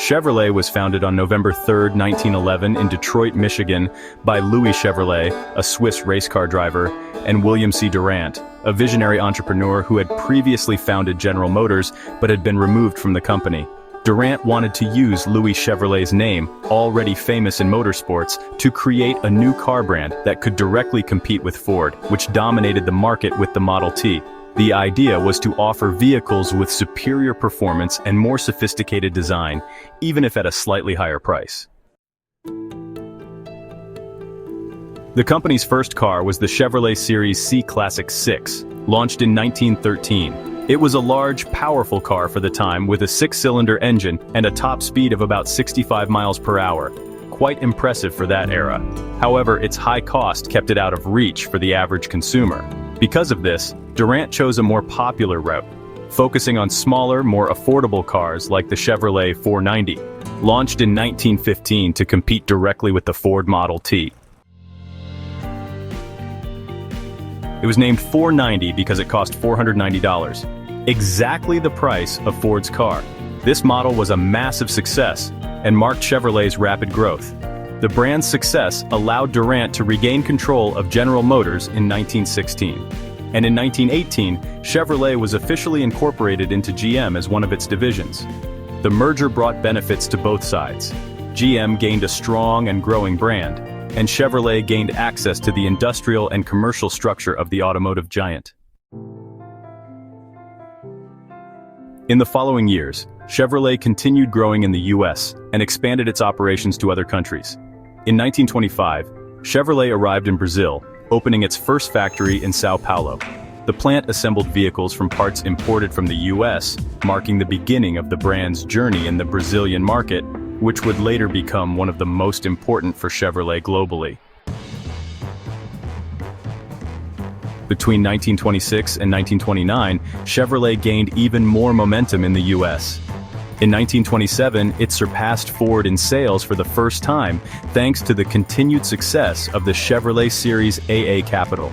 Chevrolet was founded on November 3, 1911 in Detroit, Michigan by Louis Chevrolet, a Swiss race car driver, and William C. Durant, a visionary entrepreneur who had previously founded General Motors but had been removed from the company. Durant wanted to use Louis Chevrolet's name, already famous in motorsports, to create a new car brand that could directly compete with Ford, which dominated the market with the Model T. The idea was to offer vehicles with superior performance and more sophisticated design, even if at a slightly higher price. The company's first car was the Chevrolet Series C Classic 6, launched in 1913. It was a large, powerful car for the time with a 6-cylinder engine and a top speed of about 65 miles per hour. Quite impressive for that era. However, its high cost kept it out of reach for the average consumer. Because of this, Durant chose a more popular route, focusing on smaller, more affordable cars like the Chevrolet 490, launched in 1915 to compete directly with the Ford Model T. It was named 490 because it cost $490, exactly the price of Ford's car. This model was a massive success and marked Chevrolet's rapid growth. The brand's success allowed Durant to regain control of General Motors in 1916. And in 1918, Chevrolet was officially incorporated into GM as one of its divisions. The merger brought benefits to both sides. GM gained a strong and growing brand, and Chevrolet gained access to the industrial and commercial structure of the automotive giant. In the following years, Chevrolet continued growing in the US and expanded its operations to other countries. In 1925, Chevrolet arrived in Brazil, opening its first factory in São Paulo. The plant assembled vehicles from parts imported from the US, marking the beginning of the brand's journey in the Brazilian market, which would later become one of the most important for Chevrolet globally. Between 1926 and 1929, Chevrolet gained even more momentum in the US. In 1927, it surpassed Ford in sales for the first time, thanks to the continued success of the Chevrolet Series AA Capital.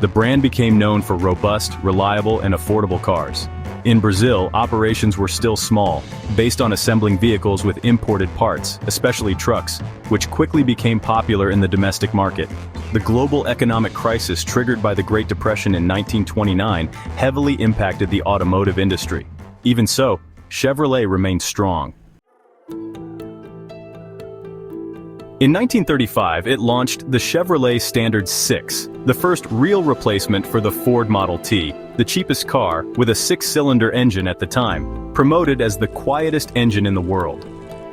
The brand became known for robust, reliable, and affordable cars. In Brazil, operations were still small, based on assembling vehicles with imported parts, especially trucks, which quickly became popular in the domestic market. The global economic crisis triggered by the Great Depression in 1929 heavily impacted the automotive industry. Even so, Chevrolet remained strong. In 1935, it launched the Chevrolet Standard 6, the first real replacement for the Ford Model T, the cheapest car with a 6-cylinder engine at the time, promoted as the quietest engine in the world.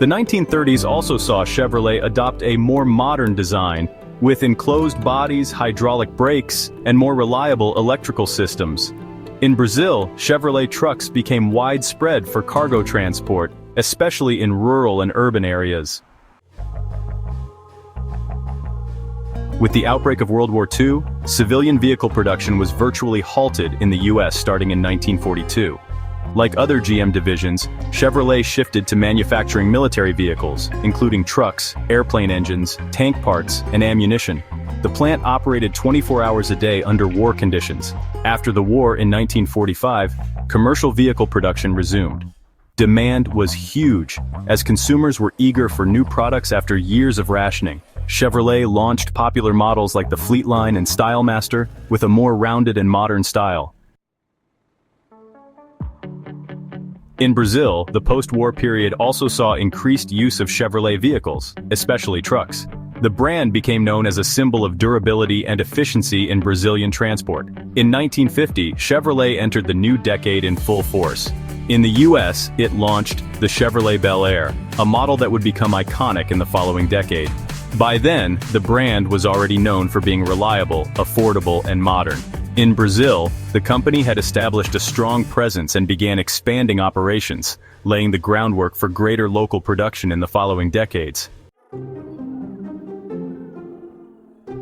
The 1930s also saw Chevrolet adopt a more modern design, with enclosed bodies, hydraulic brakes, and more reliable electrical systems. In Brazil, Chevrolet trucks became widespread for cargo transport, especially in rural and urban areas. With the outbreak of World War II, civilian vehicle production was virtually halted in the US starting in 1942. Like other GM divisions, Chevrolet shifted to manufacturing military vehicles, including trucks, airplane engines, tank parts, and ammunition. The plant operated 24 hours a day under war conditions. After the war in 1945, commercial vehicle production resumed. Demand was huge, as consumers were eager for new products after years of rationing. Chevrolet launched popular models like the Fleetline and Stylemaster, with a more rounded and modern style. In Brazil, the post-war period also saw increased use of Chevrolet vehicles, especially trucks. The brand became known as a symbol of durability and efficiency in Brazilian transport. In 1950, Chevrolet entered the new decade in full force. In the US, it launched the Chevrolet Bel Air, a model that would become iconic in the following decade. By then, the brand was already known for being reliable, affordable, and modern. In Brazil, the company had established a strong presence and began expanding operations, laying the groundwork for greater local production in the following decades.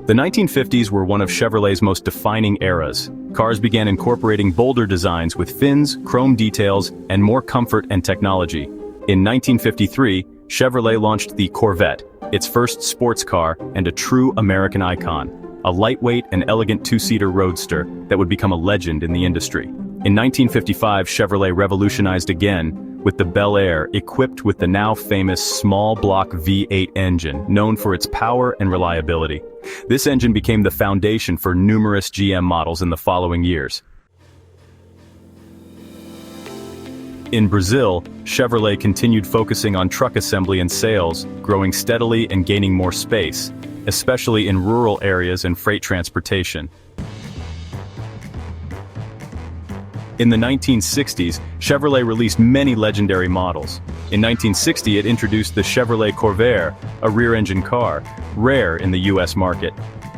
The 1950s were one of Chevrolet's most defining eras. Cars began incorporating bolder designs with fins, chrome details, and more comfort and technology. In 1953, Chevrolet launched the Corvette, its first sports car and a true American icon, a lightweight and elegant two-seater roadster that would become a legend in the industry. In 1955, Chevrolet revolutionized again with the Bel Air, equipped with the now famous small-block V8 engine, known for its power and reliability. This engine became the foundation for numerous GM models in the following years. In Brazil, Chevrolet continued focusing on truck assembly and sales, growing steadily and gaining more space, especially in rural areas and freight transportation. In the 1960s, Chevrolet released many legendary models. In 1960, it introduced the Chevrolet Corvair, a rear-engine car, rare in the US market.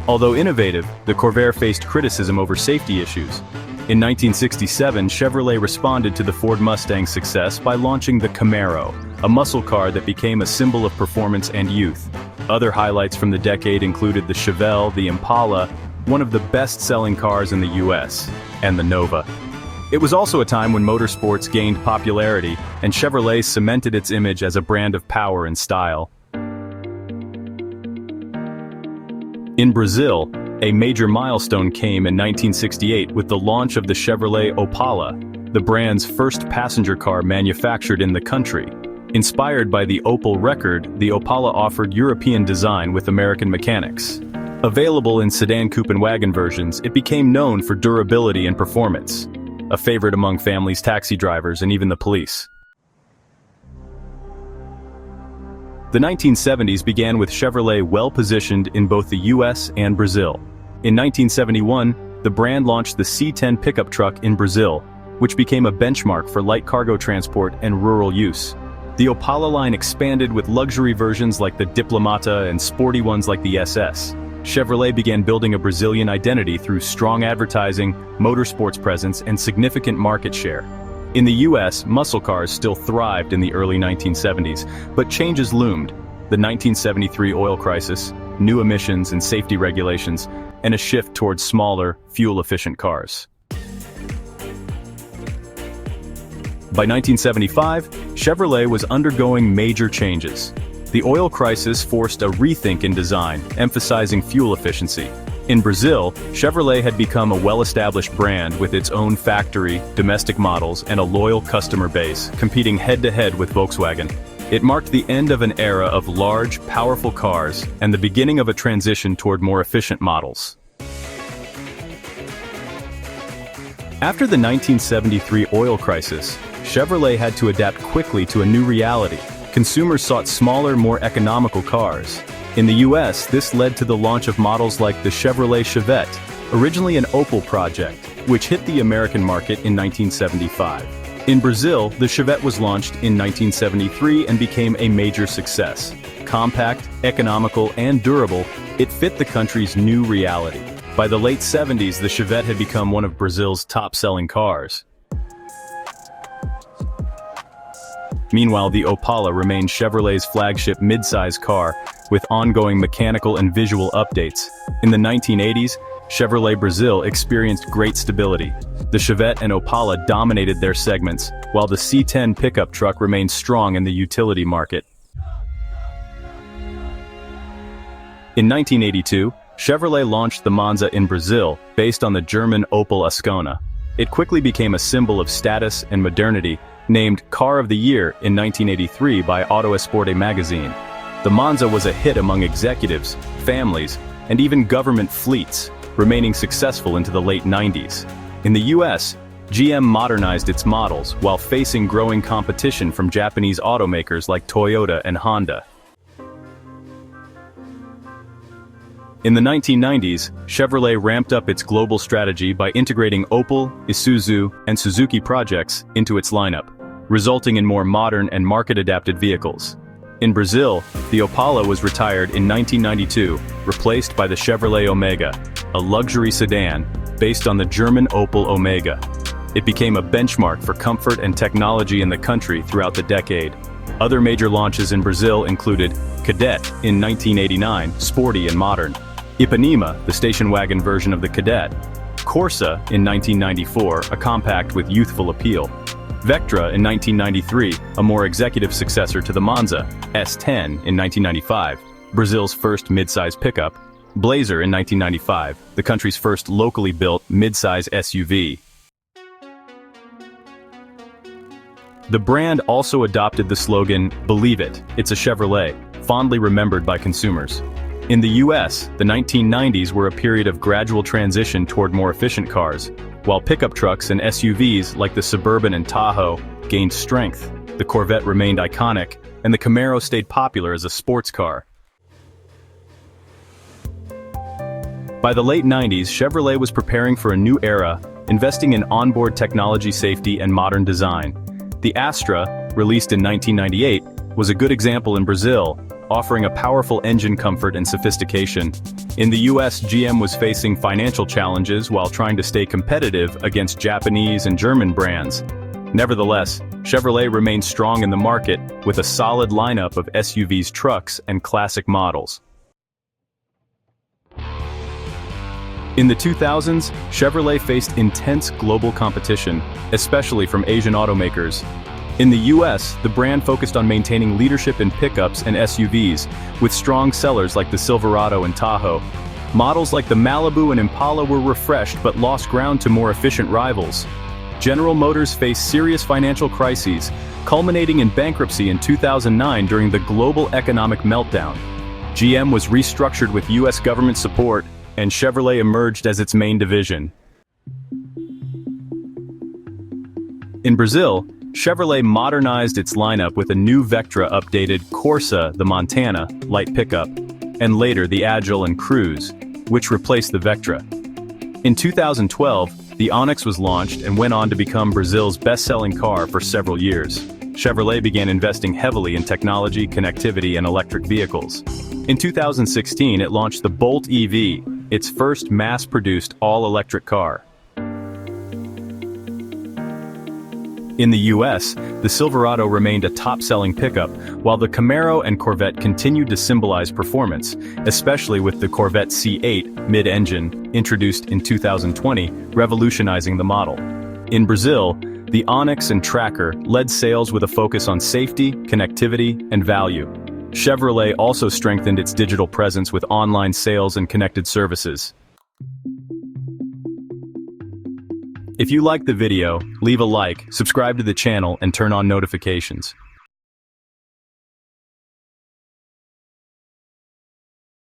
Although innovative, the Corvair faced criticism over safety issues. In 1967, Chevrolet responded to the Ford Mustang's success by launching the Camaro, a muscle car that became a symbol of performance and youth. Other highlights from the decade included the Chevelle, the Impala, one of the best-selling cars in the US, and the Nova. It was also a time when motorsports gained popularity, and Chevrolet cemented its image as a brand of power and style. In Brazil, a major milestone came in 1968 with the launch of the Chevrolet Opala, the brand's first passenger car manufactured in the country. Inspired by the Opel record, the Opala offered European design with American mechanics. Available in sedan, coupe and wagon versions, it became known for durability and performance, a favorite among families, taxi drivers, and even the police. The 1970s began with Chevrolet well-positioned in both the US and Brazil. In 1971, the brand launched the C10 pickup truck in Brazil, which became a benchmark for light cargo transport and rural use. The Opala line expanded with luxury versions like the Diplomata and sporty ones like the SS. Chevrolet began building a Brazilian identity through strong advertising, motorsports presence, and significant market share. In the US, muscle cars still thrived in the early 1970s, but changes loomed. The 1973 oil crisis, new emissions and safety regulations, and a shift towards smaller, fuel-efficient cars. By 1975, Chevrolet was undergoing major changes. The oil crisis forced a rethink in design, emphasizing fuel efficiency. In Brazil, Chevrolet had become a well-established brand with its own factory, domestic models, and a loyal customer base, competing head-to-head with Volkswagen. It marked the end of an era of large, powerful cars and the beginning of a transition toward more efficient models. After the 1973 oil crisis, Chevrolet had to adapt quickly to a new reality. Consumers sought smaller, more economical cars. In the US, this led to the launch of models like the Chevrolet Chevette, originally an Opel project, which hit the American market in 1975. In Brazil, the Chevette was launched in 1973 and became a major success. Compact, economical, and durable, it fit the country's new reality. By the late 70s, the Chevette had become one of Brazil's top-selling cars. Meanwhile, the Opala remained Chevrolet's flagship midsize car, with ongoing mechanical and visual updates. In the 1980s, Chevrolet Brazil experienced great stability. The Chevette and Opala dominated their segments, while the C10 pickup truck remained strong in the utility market. In 1982, Chevrolet launched the Monza in Brazil, based on the German Opel Ascona. It quickly became a symbol of status and modernity, named Car of the Year in 1983 by Auto Esporte magazine. The Monza was a hit among executives, families, and even government fleets, remaining successful into the late 90s. In the US, GM modernized its models while facing growing competition from Japanese automakers like Toyota and Honda. In the 1990s, Chevrolet ramped up its global strategy by integrating Opel, Isuzu, and Suzuki projects into its lineup, resulting in more modern and market-adapted vehicles. In Brazil, the Opala was retired in 1992, replaced by the Chevrolet Omega, a luxury sedan based on the German Opel Omega. It became a benchmark for comfort and technology in the country throughout the decade. Other major launches in Brazil included Cadet in 1989, sporty and modern; Ipanema, the station wagon version of the Cadet; Corsa in 1994, a compact with youthful appeal; Vectra in 1993, a more executive successor to the Monza; S10 in 1995, Brazil's first midsize pickup; Blazer in 1995, the country's first locally built midsize SUV. The brand also adopted the slogan, "Believe it, it's a Chevrolet," fondly remembered by consumers. In the US, the 1990s were a period of gradual transition toward more efficient cars, while pickup trucks and SUVs like the Suburban and Tahoe gained strength. The Corvette remained iconic, and the Camaro stayed popular as a sports car. By the late 90s, Chevrolet was preparing for a new era, investing in onboard technology, safety, and modern design. The Astra, released in 1998, was a good example in Brazil, offering a powerful engine comfort and sophistication. In the US, GM was facing financial challenges while trying to stay competitive against Japanese and German brands. Nevertheless, Chevrolet remained strong in the market, with a solid lineup of SUVs, trucks, and classic models. In the 2000s, Chevrolet faced intense global competition, especially from Asian automakers. In the US, the brand focused on maintaining leadership in pickups and SUVs, with strong sellers like the Silverado and Tahoe. Models like the Malibu and Impala were refreshed but lost ground to more efficient rivals. General Motors faced serious financial crises, culminating in bankruptcy in 2009 during the global economic meltdown. GM was restructured with US government support, and Chevrolet emerged as its main division. In Brazil, Chevrolet modernized its lineup with a new Vectra updated Corsa, the Montana, light pickup, and later the Agile and Cruise, which replaced the Vectra. In 2012, the Onix was launched and went on to become Brazil's best-selling car for several years. Chevrolet began investing heavily in technology, connectivity, and electric vehicles. In 2016, it launched the Bolt EV, its first mass-produced all-electric car. In the US, the Silverado remained a top-selling pickup, while the Camaro and Corvette continued to symbolize performance, especially with the Corvette C8 mid-engine, introduced in 2020, revolutionizing the model. In Brazil, the Onix and Tracker led sales with a focus on safety, connectivity, and value. Chevrolet also strengthened its digital presence with online sales and connected services. If you liked the video, leave a like, subscribe to the channel, and turn on notifications.